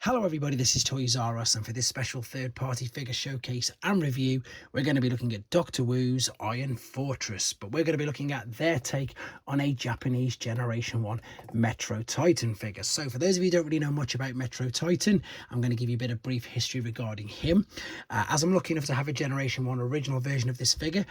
Hello everybody, this is toysareruss, and for this special third-party figure showcase and review, we're going to be looking at Doctor Wu's Iron Fortress, but we're going to be looking at their take on a Japanese Generation 1 metrotitan figure. So for those of you who don't really know much about metrotitan, I'm going to give you a bit of brief history regarding him. As I'm lucky enough to have a Generation 1 original version of this figure,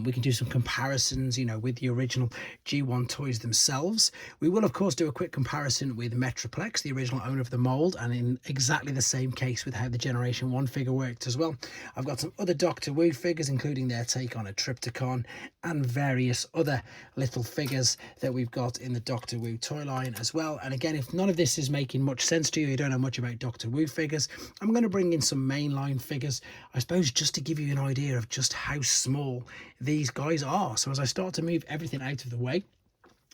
we can do some comparisons, with the original G1 toys themselves. We will, of course, do a quick comparison with Metroplex, the original owner of the mould, and in exactly the same case with how the Generation 1 figure worked as well. I've got some other Doctor Wu figures, including their take on a Triptychon and various other little figures that we've got in the Doctor Wu toy line as well. And again, if none of this is making much sense to you, you don't know much about Doctor Wu figures, I'm going to bring in some mainline figures, I suppose, just to give you an idea of just how small these guys are. So as I start to move everything out of the way,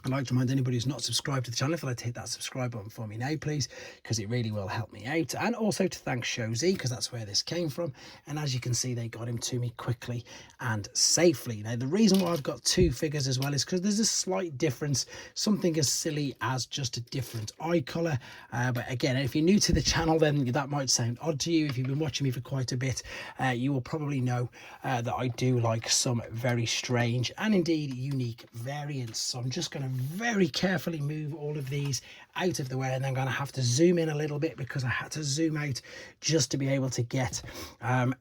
I'd like to remind anybody who's not subscribed to the channel, if I'd like to hit that subscribe button for me now, please, because it really will help me out. And also to thank Shozy, because that's where this came from. And as you can see, they got him to me quickly and safely. Now, the reason why I've got two figures as well is because there's a slight difference, something as silly as just a different eye colour. But again, if you're new to the channel, then that might sound odd to you. If you've been watching me for quite a bit, you will probably know that I do like some very strange and indeed unique variants. So I'm just going to very carefully move all of these out of the way, and then I'm going to have to zoom in a little bit because I had to zoom out just to be able to get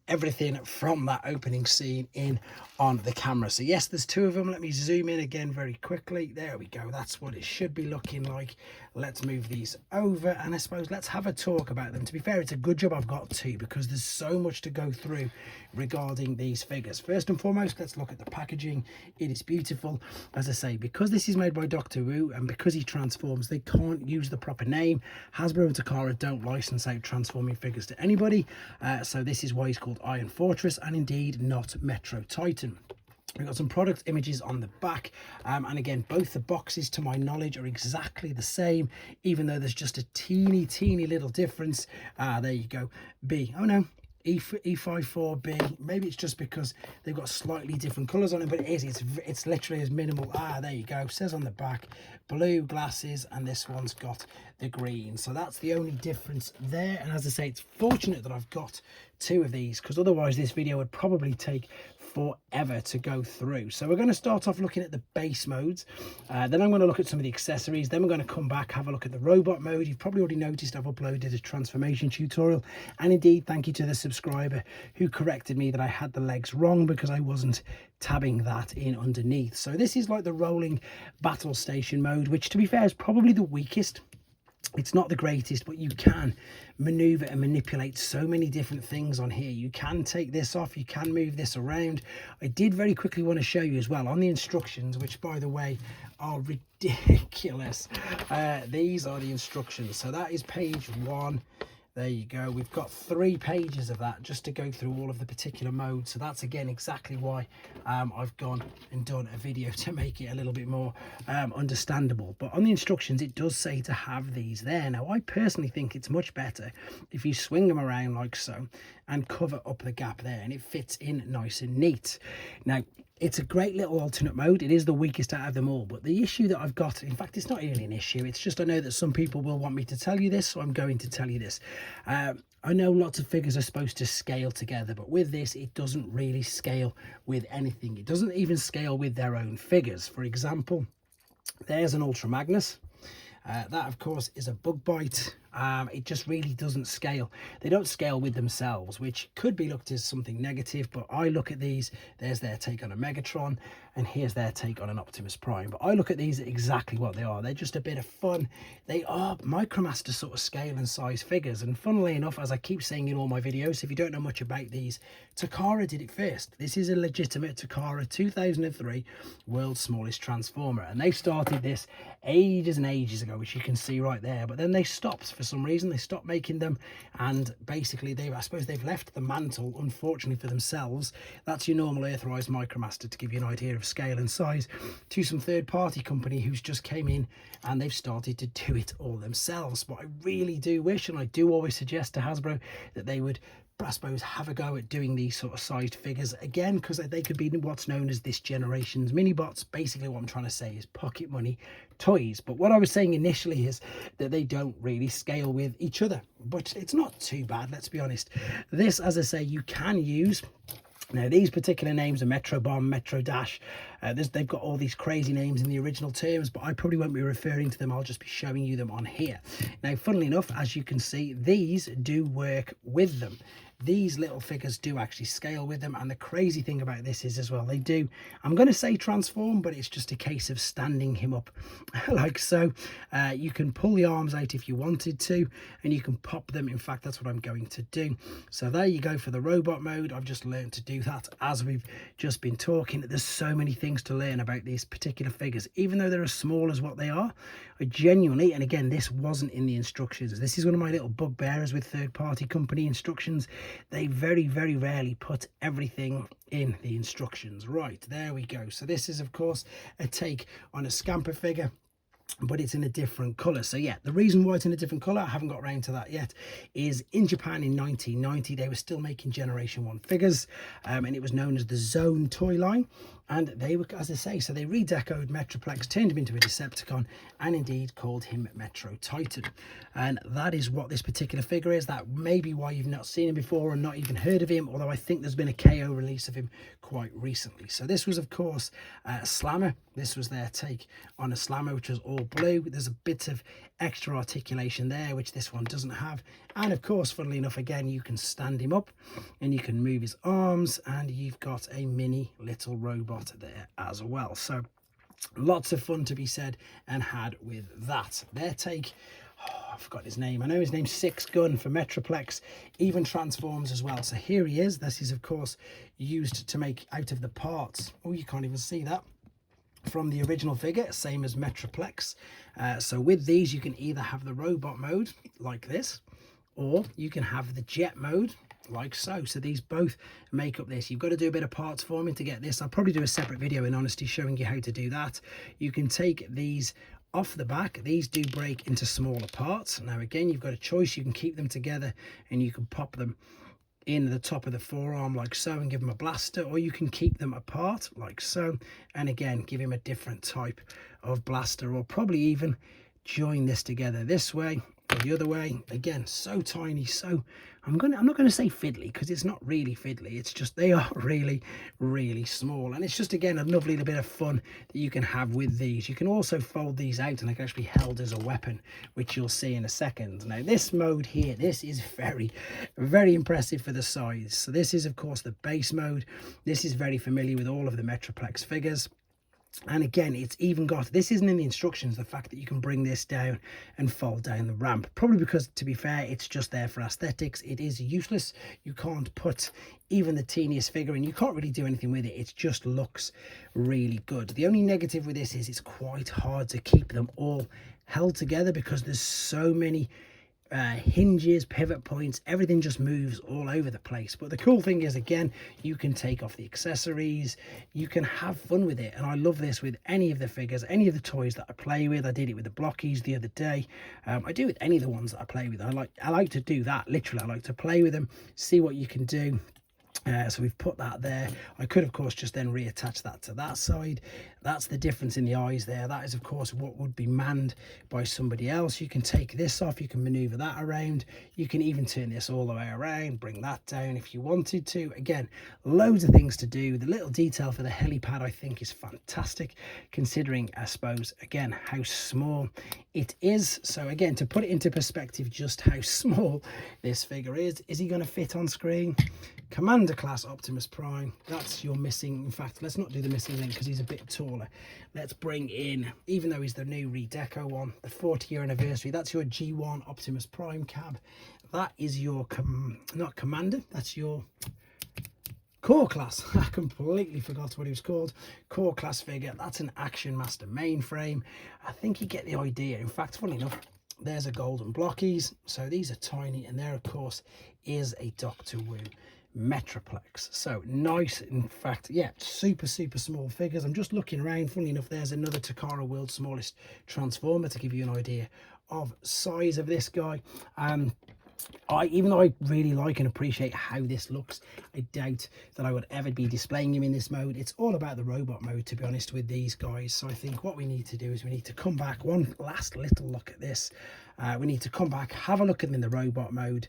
everything from that opening scene in on the camera. So yes, there's two of them. Let me zoom in again very quickly. There we go. That's what it should be looking like. Let's move these over, and I suppose let's have a talk about them. To be fair, it's a good job I've got two, because there's so much to go through regarding these figures. First and foremost, let's look at the packaging. It is beautiful. As I say, because this is made by Doctor Wu and because he transforms, they can't use the proper name. Hasbro and Takara don't license out transforming figures to anybody, so this is why he's called Iron Fortress and indeed not metrotitan. We've got some product images on the back, and again, both the boxes to my knowledge are exactly the same, even though there's just a teeny little difference. There you go. B, oh no, E54B. Maybe it's just because they've got slightly different colours on it, but it's literally as minimal. There you go. Says on the back blue glasses, and this one's got the green. So that's the only difference there. And as I say, it's fortunate that I've got two of these, because otherwise this video would probably take forever to go through. So we're going to start off looking at the base modes, then I'm going to look at some of the accessories, then we're going to come back, have a look at the robot mode. You've probably already noticed I've uploaded a transformation tutorial, and indeed thank you to the subscriber who corrected me that I had the legs wrong because I wasn't tabbing that in underneath. So this is like the rolling battle station mode, which to be fair is probably the weakest. It's not the greatest, but you can maneuver and manipulate so many different things on here. You can take this off, you can move this around. I did very quickly want to show you as well on the instructions, which by the way are ridiculous. These are the instructions. So that is page 1. There you go. We've got 3 pages of that just to go through all of the particular modes. So that's again exactly why I've gone and done a video to make it a little bit more understandable. But on the instructions, it does say to have these there. Now, I personally think it's much better if you swing them around like so and cover up the gap there, and it fits in nice and neat. Now, it's a great little alternate mode. It is the weakest out of them all, but the issue that I've got, in fact, it's not really an issue. It's just I know that some people will want me to tell you this, so I'm going to tell you this. I know lots of figures are supposed to scale together, but with this, it doesn't really scale with anything. It doesn't even scale with their own figures. For example, there's an Ultra Magnus. That, of course, is a bug bite. It just really doesn't scale. They don't scale with themselves, which could be looked as something negative, but I look at these, there's their take on a Megatron, and here's their take on an Optimus Prime. But I look at these exactly what they are. They're just a bit of fun. They are Micromaster sort of scale and size figures, and funnily enough, as I keep saying in all my videos, if you don't know much about these, Takara did it first. This is a legitimate Takara 2003 world's smallest transformer, and they started this ages and ages ago, which you can see right there, but then they stopped for some reason. They stopped making them, and basically I suppose they've left the mantle, unfortunately for themselves. That's your normal Earthrise Micromaster, to give you an idea of scale and size, to some third-party company who's just came in and they've started to do it all themselves. But I really do wish, and I do always suggest to Hasbro, that they would I suppose, have a go at doing these sort of sized figures again, because they could be what's known as this generation's mini bots. Basically what I'm trying to say is pocket money toys. But what I was saying initially is that they don't really scale with each other, but it's not too bad, let's be honest. This, as I say, you can use. Now, these particular names are Metro Bomb, Metro Dash. They've got all these crazy names in the original terms, but I probably won't be referring to them. I'll just be showing you them on here. Now, funnily enough, as you can see, these do work with them. These little figures do actually scale with them, and the crazy thing about this is as well, they do, I'm going to say transform, but it's just a case of standing him up like so. You can pull the arms out if you wanted to, and you can pop them. In fact, that's what I'm going to do. So there you go for the robot mode. I've just learned to do that as we've just been talking. There's so many things to learn about these particular figures, even though they're as small as what they are. I genuinely, and again, this wasn't in the instructions. This is one of my little bugbears with third-party company instructions. They very, very rarely put everything in the instructions. Right, there we go. So this is, of course, a take on a Scamper figure, but it's in a different color. So yeah, the reason why it's in a different color, I haven't got around to that yet, is in Japan in 1990 they were still making Generation 1 figures, and it was known as the Zone toy line. And they were, as I say, so they redecoed Metroplex, turned him into a Decepticon, and indeed called him metrotitan. And that is what this particular figure is. That may be why you've not seen him before or not even heard of him, although I think there's been a KO release of him quite recently. So this was, of course, Slammer. This was their take on a Slammer, which was all blue. There's a bit of extra articulation there, which this one doesn't have. And of course, funnily enough, again, you can stand him up and you can move his arms, and you've got a mini little robot there as well. So lots of fun to be said and had with that. Their take, I forgot his name. I know his name's Six Gun for Metroplex, even transforms as well. So here he is. This is, of course, used to make out of the parts. Oh, you can't even see that. From the original figure, same as Metroplex. So with these, you can either have the robot mode like this, or you can have the jet mode like so. So these both make up this. You've got to do a bit of parts forming to get this. I'll probably do a separate video in honesty showing you how to do that. You can take these off the back. These do break into smaller parts. Now again, you've got a choice. You can keep them together and you can pop them in the top of the forearm like so and give them a blaster, or you can keep them apart like so and again give him a different type of blaster, or probably even join this together this way or the other way. Again, so tiny. So I'm not going to say fiddly, because it's not really fiddly. It's just they are really, really small, and it's just, again, a lovely little bit of fun that you can have with these. You can also fold these out and they can actually be held as a weapon, which you'll see in a second. Now this mode here, this is very, very impressive for the size. So this is, of course, the base mode. This is very familiar with all of the Metroplex figures. And again, it's even got, this isn't in the instructions, the fact that you can bring this down and fold down the ramp. Probably because, to be fair, it's just there for aesthetics. It is useless. You can't put even the teeniest figure in. You can't really do anything with it. It just looks really good. The only negative with this is it's quite hard to keep them all held together, because there's so many hinges, pivot points, everything just moves all over the place. But the cool thing is, again, you can take off the accessories, you can have fun with it. And I love this with any of the figures, any of the toys that I play with. I did it with the blockies the other day. I do with any of the ones that I play with. I like to do that, literally. I like to play with them, see what you can do. So we've put that there. I could, of course, just then reattach that to that side. That's the difference in the eyes there. That is, of course, what would be manned by somebody else. You can take this off, you can maneuver that around, you can even turn this all the way around, bring that down if you wanted to. Again, loads of things to do. The little detail for the helipad, I think, is fantastic, considering, I suppose, again, how small it is. So again, to put it into perspective just how small this figure is he going to fit on screen? Commander class Optimus Prime, that's your missing. In fact, let's not do the missing link because he's a bit taller. Let's bring in, even though he's the new redeco one, the 40-year anniversary, that's your G1 Optimus Prime cab. That is your not commander, that's your core class. I completely forgot what he was called. Core class figure. That's an Action Master mainframe. I think you get the idea. In fact, funny enough, there's a golden blockies. So these are tiny, and there, of course, is a Doctor Wu Metroplex. So nice. In fact, yeah, super small figures. I'm just looking around. Funny enough, there's another Takara World's Smallest Transformer to give you an idea of size of this guy. Even though I really like and appreciate how this looks, I doubt that I would ever be displaying him in this mode. It's all about the robot mode, to be honest, with these guys. So I think what we need to do is we need to come back, one last little look at this. We need to come back, have a look at them in the robot mode.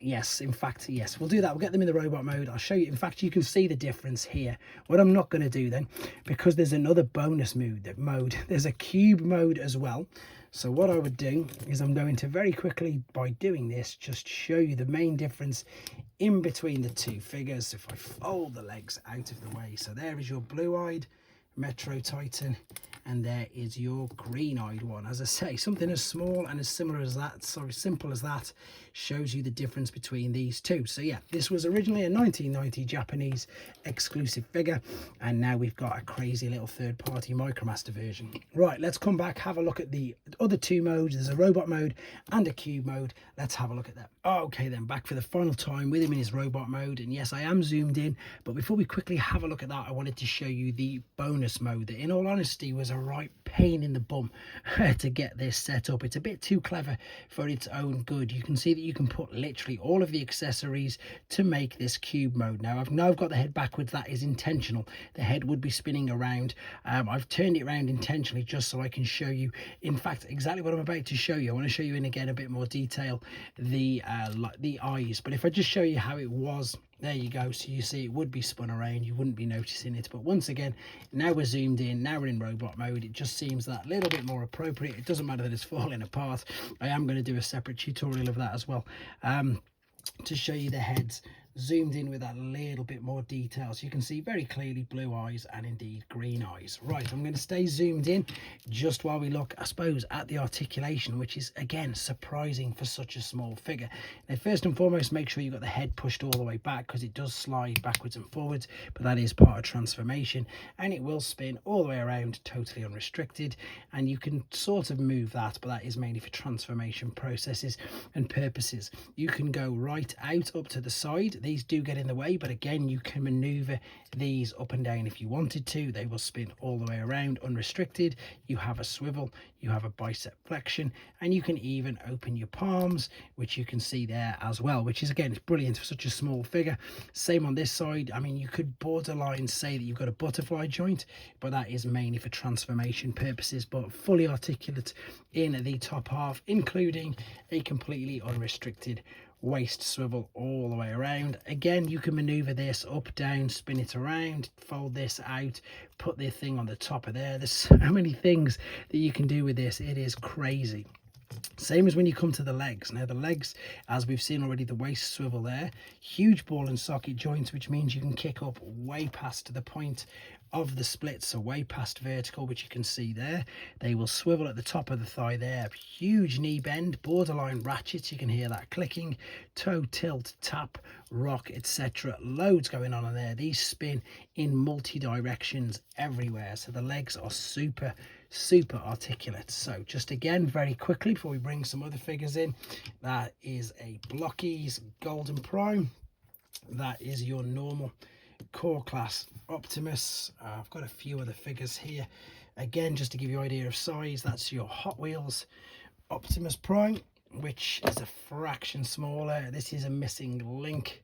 Yes, in fact, yes, we'll do that. We'll get them in the robot mode. I'll show you. In fact, you can see the difference here. What I'm not going to do then, because there's another bonus mode, there's a cube mode as well. So what I would do is I'm going to very quickly, by doing this, just show you the main difference in between the two figures. If I fold the legs out of the way, so there is your blue-eyed metrotitan, and there is your green-eyed one. As I say, something as small and as similar as that, sorry, simple as that, shows you the difference between these two. So yeah, this was originally a 1990 Japanese exclusive figure, and now we've got a crazy little third-party Micromaster version. Right, let's come back, have a look at the other two modes. There's a robot mode and a cube mode. Let's have a look at that. Okay then, back for the final time with him in his robot mode, and yes, I am zoomed in, but before we quickly have a look at that, I wanted to show you the bonus mode that, in all honesty, was a right pain in the bum to get this set up. It's a bit too clever for its own good. You can see that you can put literally all of the accessories to make this cube mode. Now I've got the head backwards. That is intentional. The head would be spinning around. I've turned it around intentionally just so I can show you, in fact, exactly what I'm about to show you. I want to show you in again a bit more detail the eyes, but if I just show you how it was, there you go. So you see it would be spun around, you wouldn't be noticing it. But once again, now we're zoomed in, now we're in robot mode, it just seems that little bit more appropriate. It doesn't matter that it's falling apart. I am going to do a separate tutorial of that as well, to show you the heads zoomed in with that little bit more detail, so you can see very clearly blue eyes and indeed green eyes. Right, I'm going to stay zoomed in just while we look, I suppose, at the articulation, which is again surprising for such a small figure. Now, first and foremost, make sure you've got the head pushed all the way back, because it does slide backwards and forwards, but that is part of transformation, and it will spin all the way around totally unrestricted, and you can sort of move that, but that is mainly for transformation processes and purposes. You can go right out up to the side. These do get in the way, but again, you can maneuver these up and down if you wanted to. They will spin all the way around unrestricted. You have a swivel, you have a bicep flexion, and you can even open your palms, which you can see there as well, which is, again, it's brilliant for such a small figure. Same on this side. I mean, you could borderline say that you've got a butterfly joint, but that is mainly for transformation purposes, but fully articulate in the top half, including a completely unrestricted waist swivel all the way around. Again, you can maneuver this up, down, spin it around, fold this out, put the thing on the top of there. There's so many things that you can do with this. It is crazy. Same as when you come to the legs. Now the legs, as we've seen already, the waist swivel there, huge ball and socket joints, which means you can kick up way past the point of the split, so way past vertical, which you can see there. They will swivel at the top of the thigh there, huge knee bend, borderline ratchets, you can hear that clicking, toe tilt, tap, rock, etc. Loads going on there. These spin in multi directions everywhere, so the legs are super articulate. So just again, very quickly before we bring some other figures in, that is a Blockies Golden Prime. That is your normal core class Optimus. I've got a few other figures here, again, just to give you an idea of size. That's your Hot Wheels Optimus Prime, which is a fraction smaller. This is a missing link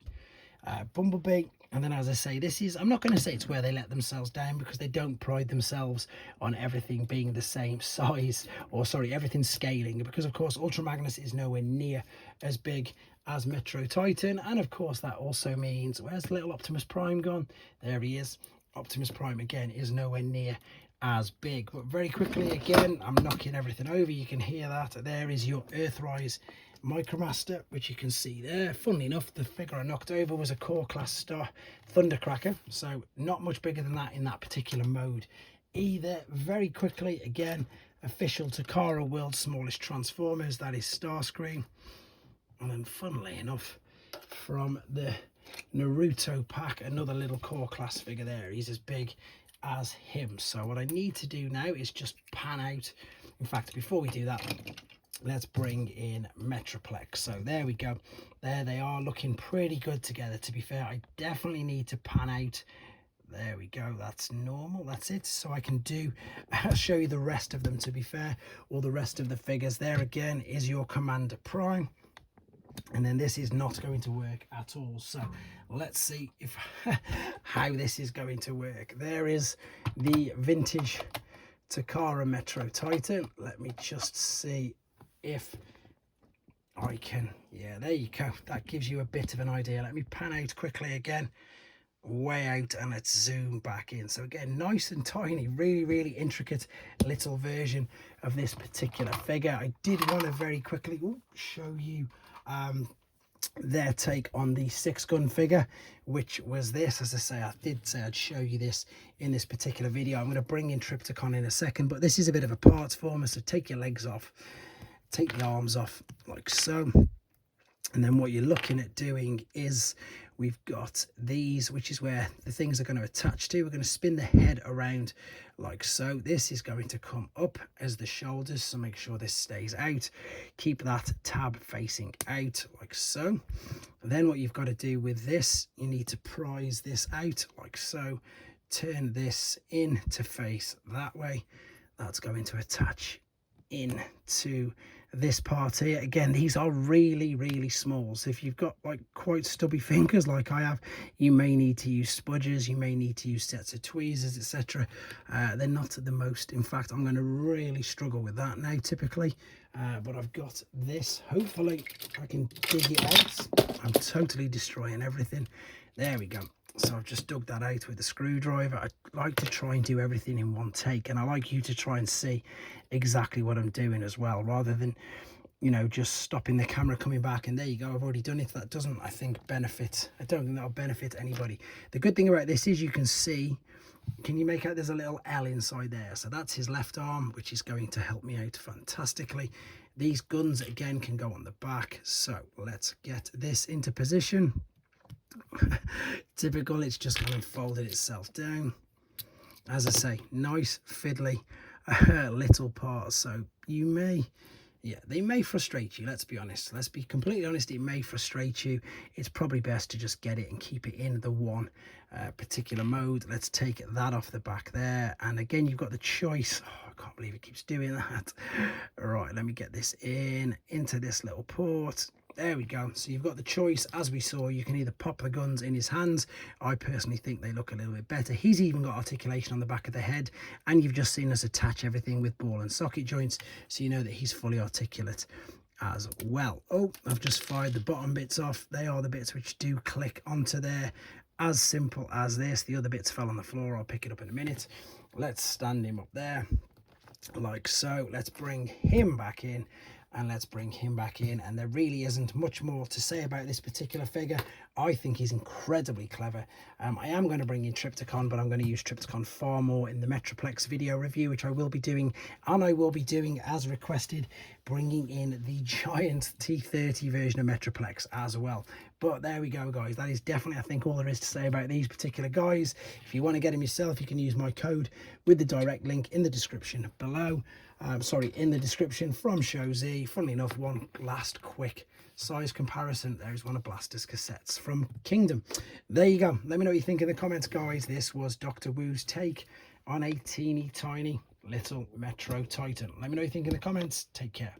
Bumblebee. And then, as I say, this is, I'm not going to say it's where they let themselves down, because they don't pride themselves on everything being the same size, or sorry, everything scaling, because of course Ultra Magnus is nowhere near as big as metrotitan, and of course that also means, where's little Optimus Prime gone? There he is. Optimus Prime again is nowhere near as big. But very quickly, again, I'm knocking everything over, you can hear that. There is your Earthrise Micromaster, which you can see there. Funnily enough, the figure I knocked over was a core class star Thundercracker, so not much bigger than that in that particular mode either. Very quickly, again, official Takara World's Smallest Transformers, that is Starscream. And then, funnily enough, from the Naruto pack, another little core class figure there. He's as big as him. So what I need to do now is just pan out. In fact, before we do that, let's bring in Metroplex. So there we go. There they are, looking pretty good together. To be fair, I definitely need to pan out. There we go, that's normal, that's it. So I can I'll show you the rest of them, to be fair, all the rest of the figures. There again is your Commander Prime. and then this is not going to work at all. So let's see if how this is going to work. There is the vintage Takara metrotitan. Let me just see if I can, yeah, there you go. That gives you a bit of an idea. Let me pan out quickly again, way out, and let's zoom back in. So again, nice and tiny, really intricate little version of this particular figure. I did want to very quickly show you their take on the 6-gun figure, which was this. As I say, I did say I'd show you this in this particular video. I'm going to bring in Triptychon in a second, but this is a bit of a parts former, so take your legs off, take the arms off like so, and then what you're looking at doing is we've got these, which is where the things are going to attach to. We're going to spin the head around like so. This is going to come up as the shoulders, so make sure this stays out. Keep that tab facing out like so. And then what you've got to do with this, you need to prise this out like so. Turn this in to face that way. That's going to attach into this part here. Again, these are really small, so if you've got like quite stubby fingers like I have, you may need to use spudgers, you may need to use sets of tweezers, etc. They're not the most, in fact I'm going to really struggle with that now typically, but I've got this. Hopefully I can dig it out. I'm totally destroying everything. There we go. So I've just dug that out with a screwdriver. I like to try and do everything in one take, and I like you to try and see exactly what I'm doing as well, rather than, you know, just stopping the camera, coming back, and there you go, I've already done it. That doesn't, I think, benefit. I don't think that'll benefit anybody. The good thing about this is you can see, can you make out there's a little L inside there? So that's his left arm, which is going to help me out fantastically. These guns again can go on the back. So let's get this into position. Typical, it's just kind of folded itself down. As I say, nice fiddly little parts, so you may, yeah, they may frustrate you. Let's be honest, let's be completely honest, it may frustrate you. It's probably best to just get it and keep it in the one particular mode. Let's take that off the back there, and again you've got the choice. I can't believe it keeps doing that. All right, let me get this into this little port. There we go. So you've got the choice, as we saw. You can either pop the guns in his hands. I personally think they look a little bit better. He's even got articulation on the back of the head, and you've just seen us attach everything with ball and socket joints, so you know that he's fully articulate as well. Oh, I've just fired the bottom bits off. They are the bits which do click onto there. As simple as this. The other bits fell on the floor. I'll pick it up in a minute. Let's stand him up there like so. Let's bring him back in, and let's bring him back in, and there really isn't much more to say about this particular figure. I think he's incredibly clever. I am going to bring in Triptychon, but I'm going to use Triptychon far more in the Metroplex video review, which I will be doing, and I will be doing, as requested, bringing in the giant T30 version of Metroplex as well. But there we go, guys. That is definitely, I think, all there is to say about these particular guys. If you want to get them yourself, you can use my code with the direct link in the description below. In the description from Show Z. Funnily enough, one last quick size comparison. There's one of Blaster's cassettes from Kingdom. There you go. Let me know what you think in the comments, guys. This was Dr. Wu's take on a teeny tiny little metrotitan. Let me know what you think in the comments. Take care.